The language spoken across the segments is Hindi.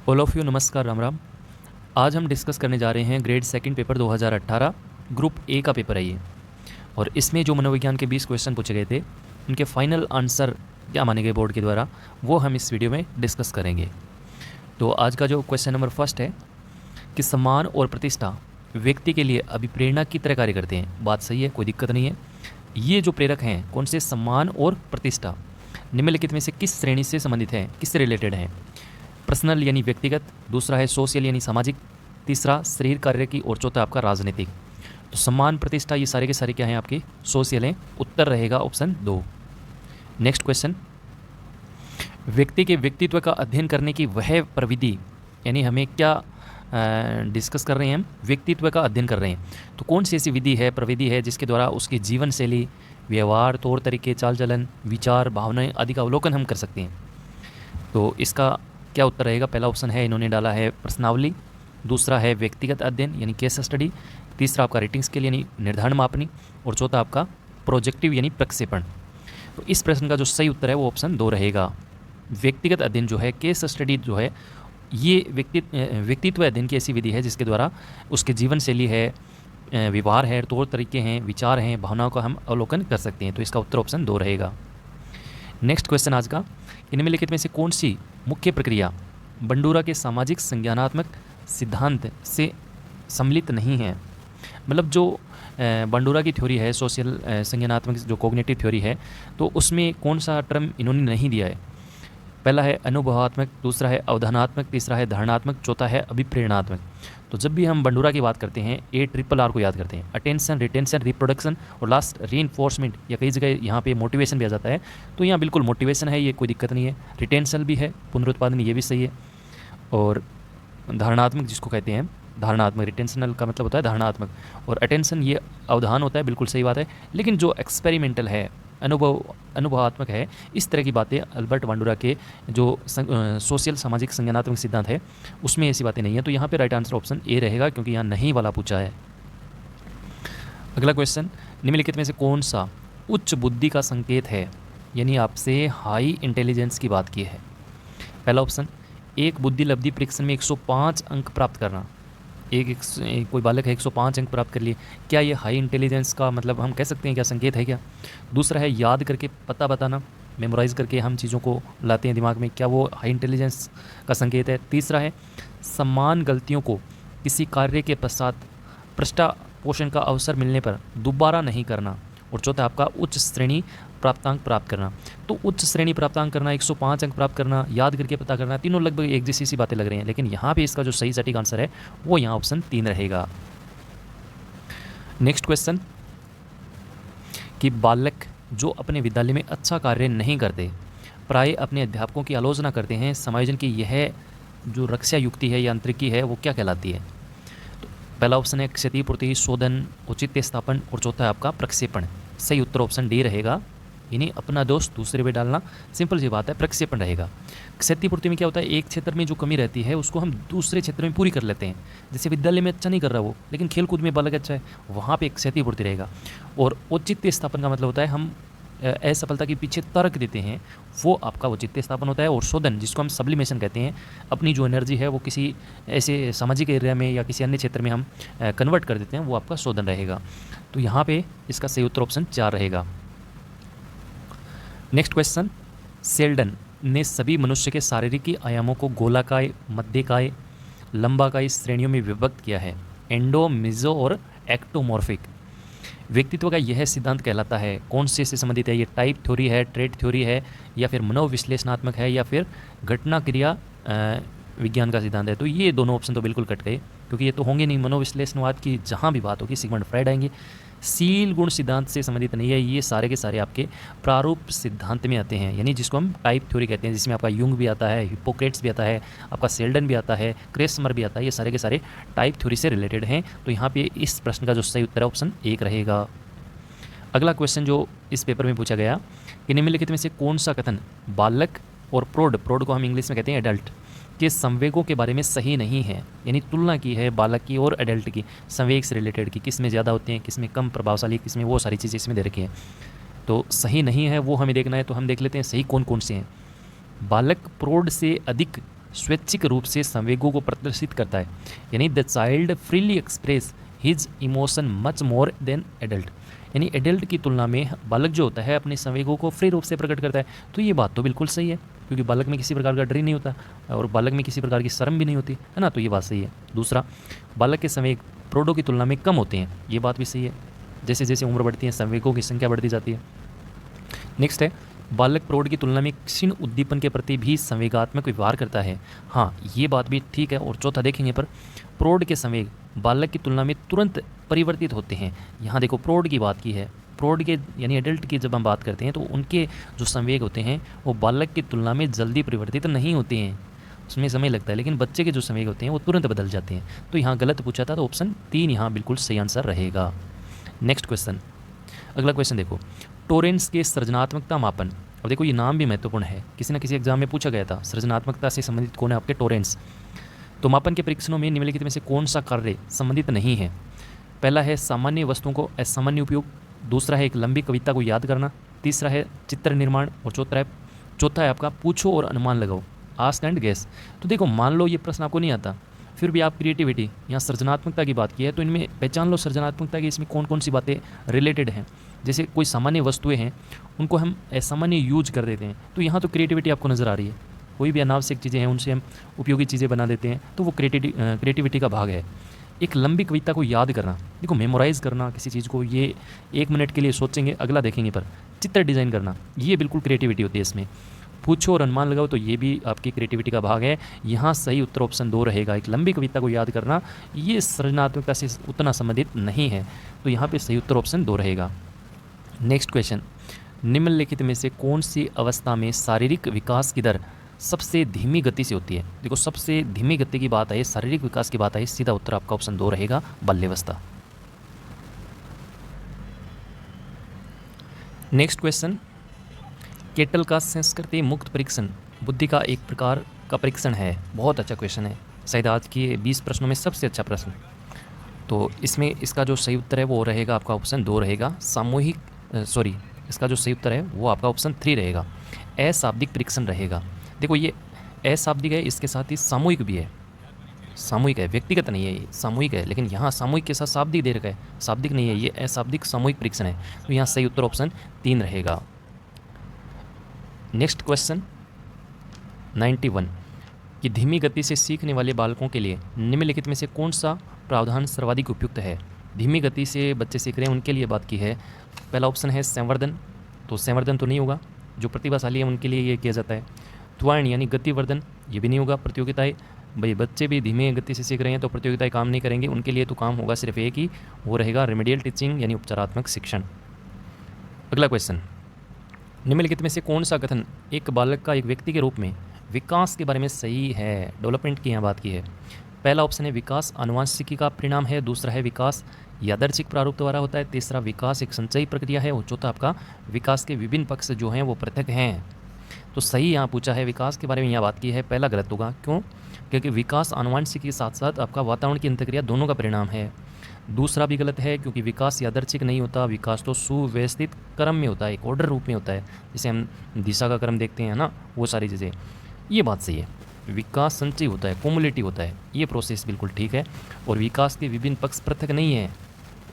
ऑल ऑफ यू नमस्कार, राम राम। आज हम डिस्कस करने जा रहे हैं grade second paper 2018 group A का पेपर है ये। और इसमें जो मनोविज्ञान के 20 क्वेश्चन पूछे गए थे उनके फाइनल आंसर क्या माने गए बोर्ड के द्वारा, वो हम इस वीडियो में डिस्कस करेंगे। तो आज का जो क्वेश्चन नंबर फर्स्ट है कि सम्मान और प्रतिष्ठा व्यक्ति के लिए अभिप्रेरणा की तरह कार्य करते हैं। बात सही है, कोई दिक्कत नहीं है। ये जो प्रेरक हैं कौन से, सम्मान और प्रतिष्ठा, निम्नलिखित में से किस श्रेणी से संबंधित हैं, किससे रिलेटेड हैं? पर्सनल यानी व्यक्तिगत, दूसरा है सोशल यानी सामाजिक, तीसरा शरीर कार्य की, और चौथा आपका राजनीतिक। तो सम्मान प्रतिष्ठा ये सारे के सारे क्या हैं आपके, सोशल हैं। उत्तर रहेगा ऑप्शन 2। नेक्स्ट क्वेश्चन, व्यक्ति के व्यक्तित्व का अध्ययन करने की वह प्रविधि, यानी हमें क्या डिस्कस कर रहे हैं, हम व्यक्तित्व का अध्ययन कर रहे हैं। तो कौन सी ऐसी विधि है, प्रविधि है जिसके द्वारा उसकी जीवन शैली, व्यवहार, तौर तरीके, चाल चलन, विचार, भावनाएं आदि का अवलोकन हम कर सकते हैं। तो इसका क्या उत्तर रहेगा? पहला ऑप्शन है, इन्होंने डाला है प्रश्नावली, दूसरा है व्यक्तिगत अध्ययन यानी केस स्टडी, तीसरा आपका रेटिंग स्केल यानी निर्धारण मापनी, और चौथा आपका प्रोजेक्टिव यानी प्रक्षेपण। तो इस प्रश्न का जो सही उत्तर है वो ऑप्शन 2 रहेगा। व्यक्तिगत अध्ययन जो है, केस स्टडी जो है, ये व्यक्तित्व अध्ययन की ऐसी विधि है जिसके द्वारा उसके जीवन शैली है, व्यवहार है, तौर तरीके हैं, विचार हैं, भावनाओं का हम अवलोकन कर सकते हैं। तो इसका उत्तर ऑप्शन 2 रहेगा। नेक्स्ट क्वेश्चन आज का, निम्नलिखित में से कौन सी मुख्य प्रक्रिया बंडूरा के सामाजिक संज्ञानात्मक सिद्धांत से सम्मिलित नहीं है? मतलब जो बंडूरा की थ्योरी है, सोशल संज्ञानात्मक जो कॉग्निटिव थ्योरी है, तो उसमें कौन सा टर्म इन्होंने नहीं दिया है? पहला है अनुभवात्मक, दूसरा है अवधारणात्मक, तीसरा है धारणात्मक, चौथा है अभिप्रेरणात्मक। तो जब भी हम बंडूरा की बात करते हैं ARRR को याद करते हैं, अटेंशन, रिटेंशन, रिप्रोडक्शन, और लास्ट रीइंफोर्समेंट, या कई जगह यहाँ पे मोटिवेशन भी आ जाता है। तो यहाँ बिल्कुल मोटिवेशन है, ये कोई दिक्कत नहीं है। रिटेंशन भी है, पुनरुत्पादन, ये भी सही है। और धारणात्मक जिसको कहते हैं, धारणात्मक, रिटेंशनल का मतलब होता है धारणात्मक, और अटेंशन ये अवधान होता है, बिल्कुल सही बात है। लेकिन जो एक्सपेरिमेंटल है, अनुभवात्मक है, इस तरह की बातें अल्बर्ट बंडूरा के जो सोशल सामाजिक संज्ञानात्मक सिद्धांत है उसमें ऐसी बातें नहीं है। तो यहाँ पे राइट आंसर ऑप्शन ए रहेगा, क्योंकि यहाँ नहीं वाला पूछा है। अगला क्वेश्चन, निम्नलिखित में से कौन सा उच्च बुद्धि का संकेत है, यानी आपसे हाई इंटेलिजेंस की बात की है। पहला ऑप्शन, एक बुद्धि लब्धि परीक्षण में 105 अंक प्राप्त करना। कोई बालक है 105 अंक प्राप्त कर लिए, क्या ये हाई इंटेलिजेंस का मतलब हम कह सकते हैं, क्या संकेत है क्या? दूसरा है याद करके पता बताना, मेमोराइज़ करके हम चीज़ों को लाते हैं दिमाग में, क्या वो हाई इंटेलिजेंस का संकेत है? तीसरा है समान गलतियों को किसी कार्य के पश्चात पृष्ठपोषण का अवसर मिलने पर दोबारा नहीं करना, और चौथा आपका उच्च श्रेणी प्राप्तांक प्राप्त करना। तो उच्च श्रेणी प्राप्तांक करना, 105 अंक प्राप्त करना, याद करके पता करना, तीनों लगभग एक जैसी सी बातें लग रही हैं, लेकिन यहाँ पे इसका जो सही सटीक आंसर है वो यहाँ ऑप्शन 3 रहेगा। नेक्स्ट क्वेश्चन, कि बालक जो अपने विद्यालय में अच्छा कार्य नहीं करते, प्राय अपने अध्यापकों की आलोचना करते हैं, समायोजन की यह जो रक्षा युक्ति है, यांत्रिकी है, वो क्या कहलाती है? तो पहला ऑप्शन है क्षतिपूर्ति, शोधन, औचित्य स्थापन, और चौथा है आपका प्रक्षेपण। सही उत्तर ऑप्शन डी रहेगा, यानी अपना दोष दूसरे पे डालना। सिंपल सी बात है, प्रक्षेपण रहेगा। क्षतिपूर्ति में क्या होता है, एक क्षेत्र में जो कमी रहती है उसको हम दूसरे क्षेत्र में पूरी कर लेते हैं। जैसे विद्यालय में अच्छा नहीं कर रहा वो, लेकिन खेलकूद में बालक अच्छा है, वहाँ पे क्षतिपूर्ति रहेगा। और औचित्य स्थापन का मतलब होता है हम असफलता के पीछे तर्क देते हैं, वो आपका औचित्य स्थापन होता है। और शोधन जिसको हम सब्लिमेशन कहते हैं, अपनी जो एनर्जी है वो किसी ऐसे सामाजिक एरिया में या किसी अन्य क्षेत्र में हम कन्वर्ट कर देते हैं, वो आपका शोधन रहेगा। तो यहाँ पे इसका सही उत्तर ऑप्शन 4 रहेगा। नेक्स्ट क्वेश्चन, सेल्डन ने सभी मनुष्य के शारीरिक आयामों को गोलाकार, मध्यकाय, लंबाकाय श्रेणियों में विभक्त किया है। एंडो, मिजो और एक्टोमॉर्फिक। व्यक्तित्व का यह सिद्धांत कहलाता है, कौन से से संबंधित है? ये टाइप थ्योरी है, ट्रेट थ्योरी है, या फिर मनोविश्लेषणात्मक है, या फिर घटना क्रिया विज्ञान का सिद्धांत है? तो ये दोनों ऑप्शन तो बिल्कुल कट गए, क्योंकि ये तो होंगे नहीं। मनोविश्लेषणवाद की जहाँ भी बात होगी सिगमंड फ्राइड आएंगे। सील गुण सिद्धांत से संबंधित नहीं है, ये सारे के सारे आपके प्रारूप सिद्धांत में आते हैं, यानी जिसको हम टाइप थ्योरी कहते हैं, जिसमें आपका यूंग भी आता है, हिप्पोक्रेट्स भी आता है, आपका सेल्डन भी आता है, क्रेसमर भी आता है। ये सारे के सारे टाइप थ्योरी से रिलेटेड हैं। तो यहाँ पे इस प्रश्न का जो सही उत्तर है ऑप्शन 1 रहेगा। अगला क्वेश्चन जो इस पेपर में पूछा गया, कि निम्नलिखित में से कौन सा कथन बालक और प्रौढ़ को हम इंग्लिश में कहते हैं एडल्ट, के संवेगों के बारे में सही नहीं है? यानी तुलना की है बालक की और एडल्ट की, संवेग से रिलेटेड की, किस में ज़्यादा होते हैं, किस में कम प्रभावशाली, किस में, वो सारी चीज़ें इसमें दे रखी हैं। तो सही नहीं है वो हमें देखना है, तो हम देख लेते हैं सही कौन कौन से हैं। बालक प्रौढ़ से अधिक स्वैच्छिक रूप से संवेगों को प्रदर्शित करता है, यानी the child freely express his emotion much more than adult, यानी एडल्ट की तुलना में बालक जो होता है अपने संवेगों को फ्री रूप से प्रकट करता है। तो ये बात तो बिल्कुल सही है, क्योंकि बालक में किसी प्रकार का डर ही नहीं होता और बालक में किसी प्रकार की शर्म भी नहीं होती है ना, तो ये बात सही है। दूसरा, बालक के संवेग प्रौढ़ों की तुलना में कम होते हैं, ये बात भी सही है। जैसे जैसे उम्र बढ़ती है संवेगों की संख्या बढ़ती जाती है। नेक्स्ट है, बालक प्रौढ़ की तुलना में क्षीण उद्दीपन के प्रति भी संवेगात्मक व्यवहार करता है। हाँ, ये बात भी ठीक है। और चौथा देखेंगे पर प्रौढ़ के संवेग बालक की तुलना में तुरंत परिवर्तित होते हैं। यहाँ देखो प्रौढ़ की बात की है, प्रौढ़ के यानी एडल्ट की जब हम बात करते हैं तो उनके जो संवेग होते हैं वो बालक की तुलना में जल्दी परिवर्तित नहीं होते हैं, उसमें समय लगता है, लेकिन बच्चे के जो संवेग होते हैं वो तुरंत बदल जाते हैं। तो यहाँ गलत पूछा था, तो ऑप्शन 3 यहाँ बिल्कुल सही आंसर रहेगा। नेक्स्ट क्वेश्चन, अगला क्वेश्चन देखो, टोरेंस के सृजनात्मकता मापन। अब देखो ये नाम भी महत्वपूर्ण है, किसी न किसी एग्जाम में पूछा गया था, सृजनात्मकता से संबंधित कौन है आपके, टोरेंस। तो मापन के परीक्षणों में निम्नलिखित में से कौन सा कार्य संबंधित नहीं है। पहला है सामान्य वस्तुओं को असामान्य उपयोग, दूसरा है एक लंबी कविता को याद करना, तीसरा है चित्र निर्माण और चौथा है आपका पूछो और अनुमान लगाओ, आस्क एंड गेस। तो देखो मान लो ये प्रश्न आपको नहीं आता, फिर भी आप क्रिएटिविटी यहाँ सृजनात्मकता की बात की है, तो इनमें पहचान लो सृजनात्मकता की इसमें कौन कौन सी बातें रिलेटेड हैं। जैसे कोई सामान्य वस्तुएं हैं उनको हम असामान्य यूज कर देते हैं, तो यहाँ तो क्रिएटिविटी आपको नज़र आ रही है। कोई भी अनावश्यक चीज़ें हैं उनसे हम उपयोगी चीज़ें बना देते हैं, तो वो क्रिएटिविटी का भाग है। एक लंबी कविता को याद करना, देखो मेमोराइज़ करना किसी चीज़ को, ये 1 मिनट के लिए सोचेंगे अगला देखेंगे, पर चित्र डिज़ाइन करना ये बिल्कुल क्रिएटिविटी होती है इसमें। पूछो और अनुमान लगाओ, तो ये भी आपकी क्रिएटिविटी का भाग है। यहाँ सही उत्तर ऑप्शन 2 रहेगा। एक लंबी कविता को याद करना ये सृजनात्मकता से उतना संबंधित नहीं है, तो यहाँ पे सही उत्तर ऑप्शन 2 रहेगा। नेक्स्ट क्वेश्चन, निम्नलिखित में से कौन सी अवस्था में शारीरिक विकास की दर सबसे धीमी गति से होती है। देखो सबसे धीमी गति की बात है, शारीरिक विकास की बात है, सीधा उत्तर आपका ऑप्शन 2 रहेगा, बाल्यावस्था। नेक्स्ट क्वेश्चन, केटल का संस्कृति मुक्त परीक्षण बुद्धि का एक प्रकार का परीक्षण है। बहुत अच्छा क्वेश्चन है, शायद आज की 20 प्रश्नों में सबसे अच्छा प्रश्न। तो इसमें इसका जो सही उत्तर है वो रहेगा आपका ऑप्शन 2 रहेगा, इसका जो सही उत्तर है वो आपका ऑप्शन 3 रहेगा, अशाब्दिक परीक्षण रहेगा। देखो ये अशाब्दिक है, इसके साथ ही सामूहिक भी है, सामूहिक है, व्यक्तिगत नहीं है, ये सामूहिक है, लेकिन यहाँ सामूहिक के साथ शाब्दिक दे रखा है, शाब्दिक नहीं है, ये अशाब्दिक सामूहिक परीक्षण है। तो यहाँ सही उत्तर ऑप्शन 3 रहेगा। नेक्स्ट क्वेश्चन 91 कि धीमी गति से सीखने वाले बालकों के लिए निम्नलिखित में से कौन सा प्रावधान सर्वाधिक उपयुक्त है। धीमी गति से बच्चे सीख रहे हैं उनके लिए बात की है। पहला ऑप्शन है संवर्धन, तो संवर्धन तो नहीं होगा, जो प्रतिभाशाली है उनके लिए ये किया जाता है। त्वरण यानी गतिवर्धन, ये भी नहीं होगा। प्रतियोगिताएं, भाई बच्चे भी धीमे गति से सीख रहे हैं तो प्रतियोगिताएं काम नहीं करेंगे, उनके लिए तो काम होगा सिर्फ एक ही, वो रहेगा रेमेडियल टीचिंग यानी उपचारात्मक शिक्षण। अगला क्वेश्चन, निम्नलिखित में से कौन सा कथन एक बालक का एक व्यक्ति के रूप में विकास के बारे में सही है। डेवलपमेंट की यहाँ बात की है। पहला ऑप्शन है विकास आनुवांशिकी का परिणाम है, दूसरा है विकास यादृच्छिक प्रारूप द्वारा होता है, तीसरा विकास एक संचयी प्रक्रिया है और चौथा आपका विकास के विभिन्न पक्ष जो हैं वो पृथक हैं। तो सही यहाँ पूछा है विकास के बारे में यहाँ बात की है, पहला गलत होगा। क्यों? क्योंकि विकास आनुवांशिकी के साथ साथ आपका वातावरण की अंतक्रिया दोनों का परिणाम है। दूसरा भी गलत है क्योंकि विकास यादृच्छिक नहीं होता, विकास तो सुव्यवस्थित क्रम में होता है, एक ऑर्डर रूप में होता है, जैसे हम दिशा का क्रम देखते हैं ना, वो सारी चीज़ें। ये बात सही है, विकास संचयी होता है, कॉमुलेटिव होता है, ये प्रोसेस बिल्कुल ठीक है। और विकास के विभिन्न पक्ष पृथक नहीं है,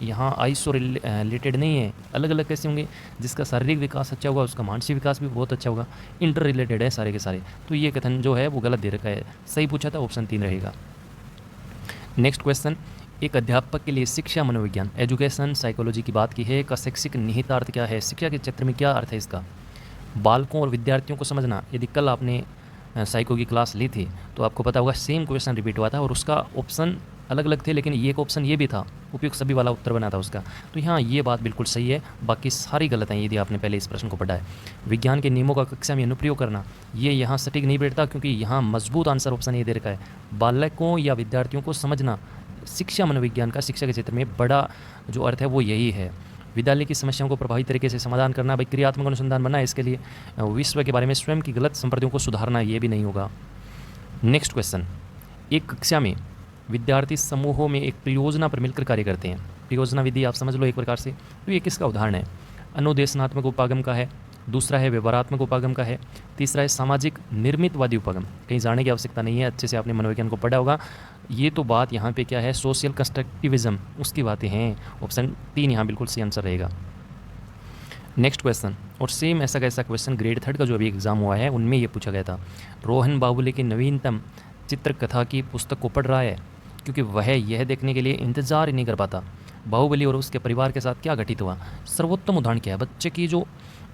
यहाँ आइसो रिलेटेड नहीं है। अलग अलग कैसे होंगे? जिसका शारीरिक विकास अच्छा होगा उसका मानसिक विकास भी बहुत अच्छा होगा, इंटर रिलेटेड है सारे के सारे। तो ये कथन जो है वो गलत दे रखा है, सही पूछा था ऑप्शन 3 रहेगा। नेक्स्ट क्वेश्चन, एक अध्यापक के लिए शिक्षा मनोविज्ञान एजुकेशन साइकोलॉजी की बात की है का शैक्षिक निहितार्थ क्या है, शिक्षा के क्षेत्र में क्या अर्थ है इसका। बालकों और विद्यार्थियों को समझना, यदि कल आपने साइको की क्लास ली थी तो आपको पता होगा सेम क्वेश्चन रिपीट हुआ था और उसका ऑप्शन अलग अलग थे, लेकिन ये एक ऑप्शन ये भी था, उपयुक्त सभी वाला उत्तर बना था उसका। तो यहाँ ये बात बिल्कुल सही है, बाकी सारी गलत हैं यदि आपने पहले इस प्रश्न को पढ़ा है। विज्ञान के नियमों का कक्षा में अनुप्रयोग करना, ये यहाँ सटीक नहीं बैठता क्योंकि यहाँ मजबूत आंसर ऑप्शन ये दे रखा है। बालकों या विद्यार्थियों को समझना, शिक्षा मनोविज्ञान का शिक्षा के क्षेत्र में बड़ा जो अर्थ है वो यही है। विद्यालय की समस्याओं को प्रभावी तरीके से समाधान करना, भाई क्रियात्मक अनुसंधान बनना है इसके लिए। विश्व के बारे में स्वयं की गलत संप्रदायों को सुधारना, ये भी नहीं होगा। नेक्स्ट क्वेश्चन, एक कक्षा में विद्यार्थी समूहों में एक परियोजना पर मिलकर कार्य करते हैं। परियोजना विधि आप समझ लो एक प्रकार से, तो ये किसका उदाहरण है? अनुदेशनात्मक उपागम का है, दूसरा है व्यवहारात्मक उपागम का है, तीसरा है सामाजिक निर्मितवादी उपागम। कहीं जाने की आवश्यकता नहीं है, अच्छे से आपने मनोविज्ञान को पढ़ा होगा। ये तो बात यहाँ पे क्या है, सोशल कंस्ट्रक्टिविज्म, उसकी बातें हैं। ऑप्शन 3 यहाँ बिल्कुल सही आंसर रहेगा। नेक्स्ट क्वेश्चन, और सेम ऐसा कैसा क्वेश्चन ग्रेड 3 का जो अभी एग्जाम हुआ है उनमें ये पूछा गया था। रोहन बाबुले की नवीनतम चित्रकथा की पुस्तक को पढ़ रहा है क्योंकि वह यह देखने के लिए इंतजार ही नहीं कर पाता बाहुबली और उसके परिवार के साथ क्या घटित हुआ। सर्वोत्तम उदाहरण क्या है, बच्चे की जो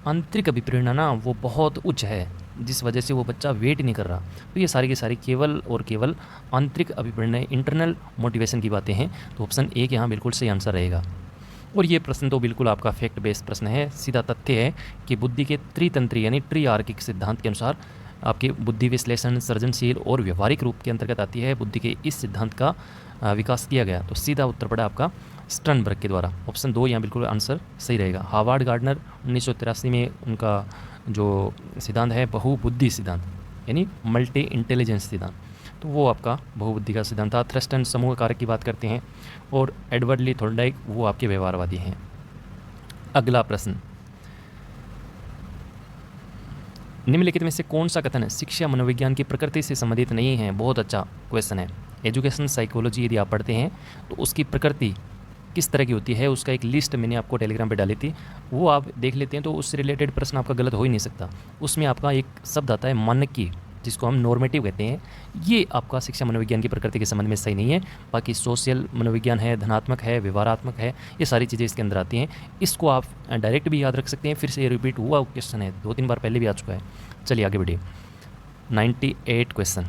आंतरिक अभिप्रेरणा ना वो बहुत उच्च है, जिस वजह से वो बच्चा वेट नहीं कर रहा। तो ये सारी की सारी केवल और केवल आंतरिक अभिप्रेरणा, इंटरनल मोटिवेशन की बातें हैं। तो ऑप्शन 1 यहाँ बिल्कुल सही आंसर रहेगा। और ये प्रश्न तो बिल्कुल आपका फैक्ट बेस्ड प्रश्न है। सीधा तथ्य है कि बुद्धि के त्रितंत्री यानी ट्रिआर्किक सिद्धांत के अनुसार आपकी बुद्धि विश्लेषण, सृजनशील और व्यवहारिक रूप के अंतर्गत आती है। बुद्धि के इस सिद्धांत का विकास किया गया। तो सीधा उत्तर पड़ा आपका स्टर्नबर्ग के द्वारा। ऑप्शन 2 यहाँ बिल्कुल आंसर सही रहेगा। हार्वर्ड गार्डनर 1983 में उनका जो सिद्धांत है बहुबुद्धि सिद्धांत यानी मल्टी इंटेलिजेंस सिद्धांत, तो वो आपका बहुबुद्धि का सिद्धांत था। थ्रस्टन समूह कारक की बात करते हैं और एडवर्ड ली थोर्नडाइक वो आपके व्यवहारवादी हैं। अगला प्रश्न, निम्नलिखित में से कौन सा कथन शिक्षा मनोविज्ञान की प्रकृति से संबंधित नहीं है। बहुत अच्छा क्वेश्चन है। एजुकेशन साइकोलॉजी यदि आप पढ़ते हैं तो उसकी प्रकृति किस तरह की होती है, उसका एक लिस्ट मैंने आपको टेलीग्राम पे डाली थी, वो आप देख लेते हैं तो उससे रिलेटेड प्रश्न आपका गलत हो ही नहीं सकता। उसमें आपका एक शब्द आता है मानकी, जिसको हम नॉर्मेटिव कहते हैं। ये आपका शिक्षा मनोविज्ञान की प्रकृति के संबंध में सही नहीं है। बाकी सोशल मनोविज्ञान है, धनात्मक है, व्यवहारात्मक है, ये सारी चीज़ें इसके अंदर आती हैं। इसको आप डायरेक्ट भी याद रख सकते हैं। फिर से ये रिपीट हुआ क्वेश्चन है, 2-3 बार पहले भी आ चुका है। चलिए आगे बढ़िए। 98 क्वेश्चन,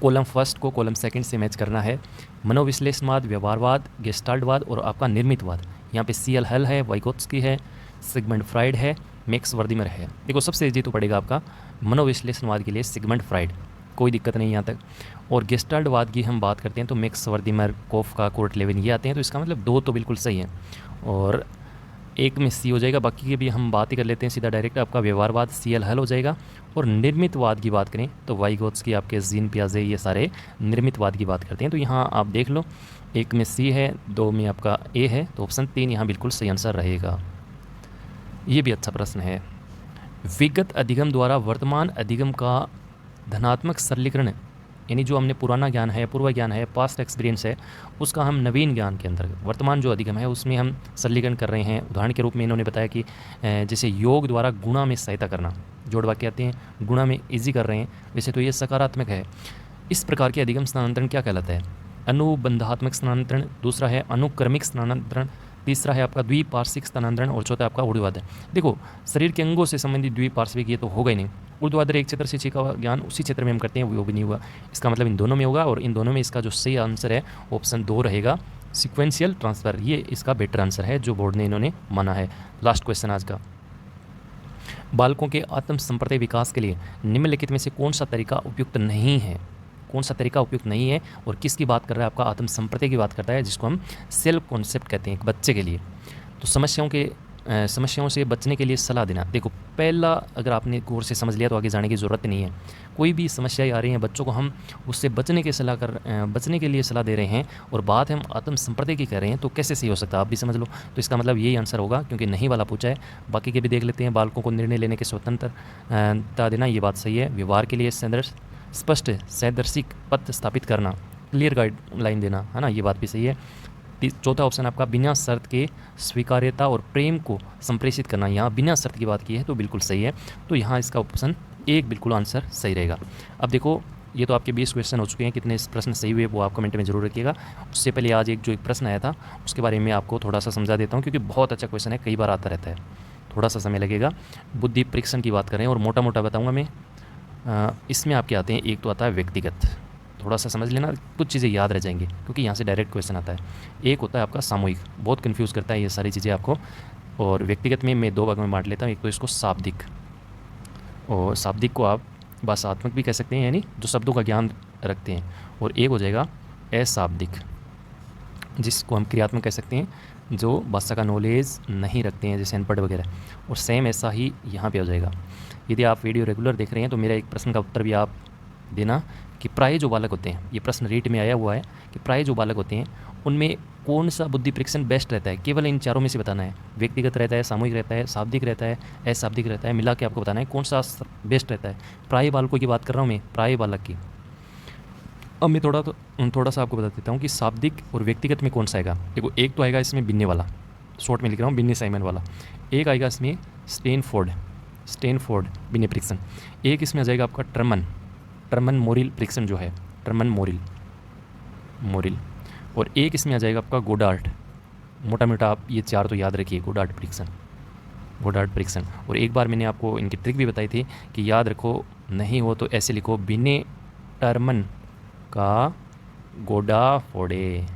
कॉलम फर्स्ट को कॉलम सेकंड से मैच करना है। मनोविश्लेषणवाद, व्यवहारवाद, गेस्टाल्टवाद और आपका निर्मितवाद। यहाँ पे CL हल है, वाइगोत्स्की है, सिगमंड फ्राइड है, मैक्स वर्दिमर है। देखो सबसे ईजी तो पड़ेगा आपका मनोविश्लेषणवाद के लिए सिगमंड फ्राइड, कोई दिक्कत नहीं यहाँ तक। और गेस्टाल्टवाद की हम बात करते हैं तो मैक्स वर्दिमर, कोफका, कोर्ट लेविन ये आते हैं। तो इसका मतलब 2 तो बिल्कुल सही है और 1 में C हो जाएगा। बाकी की भी हम बात ही कर लेते हैं सीधा डायरेक्ट। आपका व्यवहारवाद CL हल हो जाएगा। और निर्मितवाद की बात करें तो वाइगोत्स्की, आपके जीन पियाजे, ये सारे निर्मितवाद की बात करते हैं। तो यहाँ आप देख लो 1 में C है, 2 में आपका A है, तो ऑप्शन 3 यहाँ बिल्कुल सही आंसर रहेगा। ये भी अच्छा प्रश्न है। विगत अधिगम द्वारा वर्तमान अधिगम का धनात्मक सरलीकरण यानी जो हमने पुराना ज्ञान है, पूर्व ज्ञान है, पास्ट एक्सपीरियंस है, उसका हम नवीन ज्ञान के अंदर वर्तमान जो अधिगम है उसमें हम सरलीकरण कर रहे हैं। उदाहरण के रूप में इन्होंने बताया कि जैसे योग द्वारा गुणा में सहायता करना, जोड़ वाक्य आते हैं, गुणा में ईजी कर रहे हैं, वैसे तो ये सकारात्मक है। इस प्रकार के अधिगम स्थानांतरण क्या कहलाता है? अनुबंधात्मक स्थानांतरण, दूसरा है अनुक्रमिक स्थानांतरण, तीसरा है आपका द्विपार्श्विक स्थानांतरण और चौथा आपका ऊर्ध्वाधर। देखो शरीर के अंगों से संबंधित द्विपार्श्विक ये तो होगा ही नहीं। ऊर्ध्वाधर एक क्षेत्र से सीखा हुआ ज्ञान उसी क्षेत्र में हम करते हैं, वो भी नहीं हुआ। इसका मतलब इन दोनों में होगा और इन दोनों में इसका जो सही आंसर है ऑप्शन 2 रहेगा, सिक्वेंशियल ट्रांसफ़र। ये इसका बेटर आंसर है जो बोर्ड ने इन्होंने माना है। लास्ट क्वेश्चन आज का, बालकों के आत्म संप्रदाय विकास के लिए निम्नलिखित में से कौन सा तरीका उपयुक्त नहीं है? कौन सा तरीका उपयुक्त नहीं है और किसकी बात कर रहा है? आपका आत्म संप्रदाय की बात करता है, जिसको हम सेल्फ कॉन्सेप्ट कहते हैं एक बच्चे के लिए। तो समस्याओं से बचने के लिए सलाह देना। देखो पहला अगर आपने गौर से समझ लिया तो आगे जाने की ज़रूरत नहीं है। कोई भी समस्याएं आ रही हैं बच्चों को, हम उससे बचने के लिए सलाह दे रहे हैं और बात हम आत्म संप्रदाय की कर रहे हैं, तो कैसे सही हो सकता है? आप भी समझ लो। तो इसका मतलब यही आंसर होगा, क्योंकि नहीं वाला पूछा है। बाकी के भी देख लेते हैं। बालकों को निर्णय लेने की स्वतंत्रता देना, ये बात सही है। व्यवहार के लिए स्पष्ट सैद्धांतिक पथ स्थापित करना, क्लियर गाइडलाइन देना, है ना, ये बात भी सही है। चौथा ऑप्शन आपका बिना शर्त के स्वीकार्यता और प्रेम को संप्रेषित करना, यहाँ बिना शर्त की बात की है तो बिल्कुल सही है। तो यहाँ इसका ऑप्शन 1 बिल्कुल आंसर सही रहेगा। अब देखो ये तो आपके 20 क्वेश्चन हो चुके हैं, कितने प्रश्न सही हुए वो आप कमेंट में जरूर रखिएगा। उससे पहले आज एक प्रश्न आया था उसके बारे में आपको थोड़ा सा समझा देता हूँ, क्योंकि बहुत अच्छा क्वेश्चन है, कई बार आता रहता है, थोड़ा सा समय लगेगा। बुद्धि परीक्षण की बात करें और मोटा मोटा बताऊँगा मैं। इसमें आपके आते हैं, एक तो आता है व्यक्तिगत, थोड़ा सा समझ लेना, कुछ चीज़ें याद रह जाएंगी क्योंकि यहाँ से डायरेक्ट क्वेश्चन आता है। एक होता है आपका सामूहिक, बहुत कंफ्यूज करता है ये सारी चीज़ें आपको। और व्यक्तिगत में मैं 2 भागों में बांट लेता हूँ। एक तो इसको शाब्दिक, और शाब्दिक को आप भाषात्मक भी कह सकते हैं, यानी जो शब्दों का ज्ञान रखते हैं। और एक हो जाएगा अशाब्दिक, जिसको हम क्रियात्मक कह सकते हैं, जो भाषा का नॉलेज नहीं रखते हैं, जैसे अनपढ़ वगैरह। और सेम ऐसा ही यहाँ पे हो जाएगा। यदि आप वीडियो रेगुलर देख रहे हैं तो मेरा एक प्रश्न का उत्तर भी आप देना कि प्राय जो बालक होते हैं, ये प्रश्न रीट में आया हुआ है कि प्राय जो बालक होते हैं उनमें कौन सा बुद्धि परीक्षण बेस्ट रहता है, केवल इन चारों में से बताना है। व्यक्तिगत रहता है, सामूहिक रहता है, शाब्दिक रहता है, अशाब्दिक रहता है, मिला के आपको बताना है कौन सा बेस्ट रहता है। प्राय बालकों की बात कर रहा हूँ मैं, प्राय बालक की। अब मैं थोड़ा सा आपको बता देता हूँ कि शाब्दिक और व्यक्तिगत में कौन सा आएगा। देखो, एक तो आएगा इसमें बिन्ने वाला, शॉर्ट में लिख रहा हूँ बिन्ने साइमन वाला। एक आएगा इसमें स्टेनफोर्ड बिन्ने परीक्षण। एक इसमें आ जाएगा आपका टर्मन मोरिल परीक्षण जो है, टर्मन मोरिल। और एक इसमें आ जाएगा आपका गोडार्ट। मोटा मोटा आप ये चार तो याद रखिए, गोडार्ट परीक्षण। और एक बार मैंने आपको इनकी ट्रिक भी बताई थी कि याद रखो, नहीं हो तो ऐसे लिखो, बिन्ने टर्मन का गोडा फोड़े,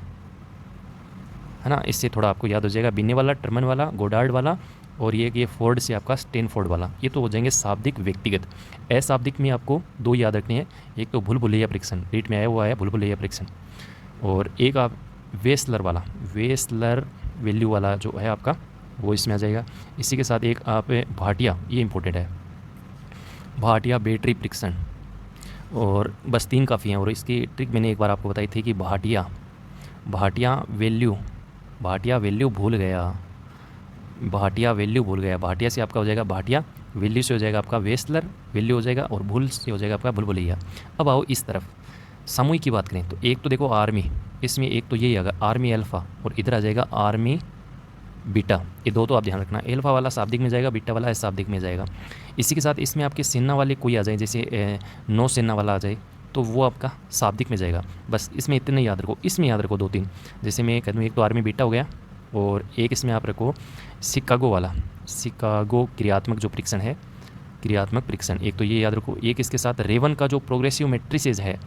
है ना। इससे थोड़ा आपको याद हो जाएगा, बिन्ने वाला, टर्मन वाला, गोडार्ड वाला, और ये फोर्ड से आपका स्टेनफोर्ड वाला। ये तो हो जाएंगे शाब्दिक व्यक्तिगत। अशाब्दिक में आपको दो याद रखने हैं, एक तो भूल भुलैया परीक्षण, रीट में आया हुआ है भूल भुलैया परीक्षण, और एक आप वेस्लर वैल्यू वाला जो है आपका, वो इसमें आ जाएगा। इसी के साथ एक आप भाटिया, ये इंपॉर्टेंट है, भाटिया बैटरी परीक्षण। और बस 3 काफ़ी हैं। और इसकी ट्रिक मैंने एक बार आपको बताई थी कि भाटिया वैल्यू भूल गया, भाटिया से आपका हो जाएगा भाटिया, वैल्यू से हो जाएगा आपका वेस्लर वैल्यू हो जाएगा, और भूल से हो जाएगा आपका भूल भुलैया। अब आओ इस तरफ सामूहिक की बात करें तो एक तो देखो आर्मी, इसमें एक तो यही आएगा आर्मी अल्फ़ा, और इधर आ जाएगा आर्मी बीटा। ये दो तो आप ध्यान रखना, अल्फ़ा वाला शाब्दिक में जाएगा, बीटा वाला अशाब्दिक में जाएगा। इसी के साथ इसमें आपके सेना वाले कोई आ जाए, जैसे नौसेना वाला आ जाए, तो वो आपका शाब्दिक में जाएगा। बस इसमें इतने याद रखो, इसमें याद रखो 2-3। जैसे मैं कह दूँ, एक तो आर्मी बीटा हो गया, और एक इसमें आप रखो शिकागो क्रियात्मक जो परीक्षण है, क्रियात्मक परीक्षण, एक तो ये याद रखो। एक इसके साथ रेवन का जो प्रोग्रेसिव मैट्रिसेस है,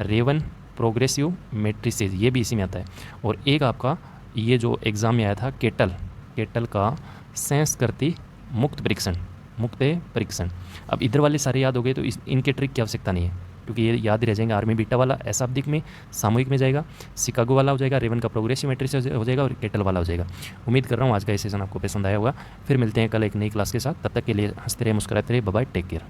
रेवन प्रोग्रेसिव मैट्रिसेस, ये भी इसी में आता है। और एक आपका ये जो एग्ज़ाम में आया था, केटल का संस्कृति मुक्त परीक्षण। अब इधर वाले सारे याद हो गए तो इनके ट्रिक की आवश्यकता नहीं है, क्योंकि ये याद ही रह जाएंगे। आर्मी बीटा वाला अशाब्दिक में, सामूहिक में जाएगा, शिकागो वाला हो जाएगा, रेवन का प्रोग्रेसिव मैट्रिक्स हो जाएगा, और केटल वाला हो जाएगा। उम्मीद कर रहा हूँ आज का ये सेशन आपको पसंद आया होगा। फिर मिलते हैं कल एक नई क्लास के साथ, तब तक के लिए हंसते रहे, मुस्कुराते रहे, बाय बाय, टेक केयर।